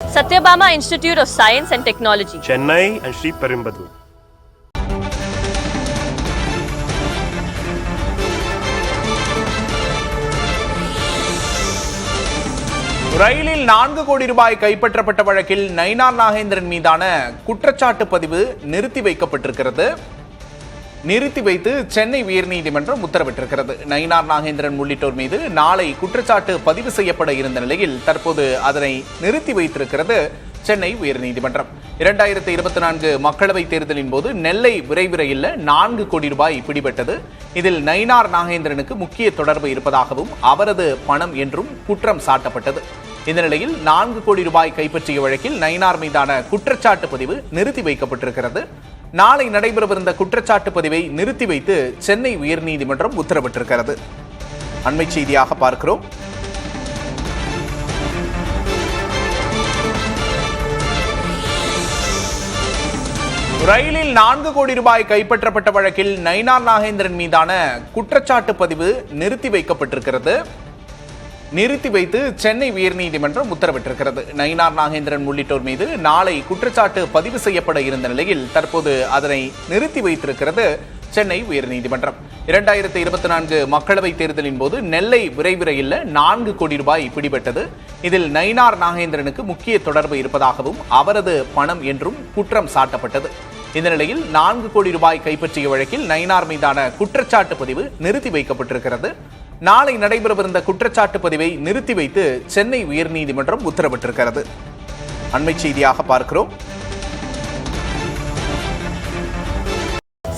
Satyabama Institute of Science and Technology, Chennai and Sri Perumbudur. ரயிலில் 4 கோடி ரூபாய் கைப்பற்றப்பட்ட வழக்கில் நயினார் நாகேந்திரன் மீதான குற்றச்சாட்டு பதிவு நிறுத்தி வைக்கப்பட்டிருக்கிறது. நிறுத்தி வைத்து சென்னை உயர்நீதிமன்றம் உத்தரவிட்டிருக்கிறது. நயினார் நாகேந்திரன் உள்ளிட்டோர் மீது நாளை குற்றச்சாட்டு பதிவு செய்யப்பட இருந்த நிலையில் தற்போது அதனை நிறுத்தி வைத்திருக்கிறது சென்னை உயர்நீதிமன்றம். 2024 மக்களவைத் தேர்தலின் போது நெல்லை விரைவு ரயிலில் 4 கோடி ரூபாய் பிடிபட்டது. இதில் நயினார் நாகேந்திரனுக்கு முக்கிய தொடர்பு இருப்பதாகவும் அவரது பணம் என்றும் குற்றம் சாட்டப்பட்டது. இந்த நிலையில் 4 கோடி ரூபாய் கைப்பற்றிய வழக்கில் நயினார் மீதான குற்றச்சாட்டு பதிவு நிறுத்தி வைக்கப்பட்டிருக்கிறது. நாளை நடைபெறவிருந்த குற்றச்சாட்டு பதிவை நிறுத்தி வைத்து சென்னை உயர்நீதிமன்றம் உத்தரவிட்டிருக்கிறது. அண்மை செய்தியாக பார்க்கிறோம். ரயிலில் 4 கோடி ரூபாய் கைப்பற்றப்பட்ட வழக்கில் நயினார் நாகேந்திரன் மீதான குற்றச்சாட்டு பதிவு நிறுத்தி வைக்கப்பட்டிருக்கிறது. நிறுத்தி வைத்து சென்னை உயர்நீதிமன்றம் உத்தரவிட்டிருக்கிறது. நயினார் நாகேந்திரன் உள்ளிட்டோர் மீது நாளை குற்றச்சாட்டு பதிவு செய்யப்பட இருந்த நிலையில் தற்போது அதனை நிறுத்தி வைத்திருக்கிறது சென்னை உயர்நீதிமன்றம். 2024 மக்களவைத் தேர்தலின் போது நெல்லை விரைவு ரயிலில் 4 கோடி ரூபாய் பிடிபட்டது. இதில் நயினார் நாகேந்திரனுக்கு முக்கிய தொடர்பு இருப்பதாகவும் அவரது பணம் என்றும் குற்றம் சாட்டப்பட்டது. இந்த நிலையில் 4 கோடி ரூபாய் கைப்பற்றிய வழக்கில் நயினார் மீதான குற்றச்சாட்டு பதிவு நிறுத்தி வைக்கப்பட்டிருக்கிறது. நாளை நடைபெறவிருந்த குற்றச்சாட்டு பதிவை நிறுத்தி வைத்து சென்னை உயர்நீதிமன்றம் உத்தரவிட்டிருக்கிறது. அண்மை செய்தியாக பார்க்கிறோம்.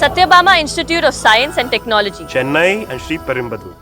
Satyabama Institute of Science and Technology, Chennai and Sri Perumbudur.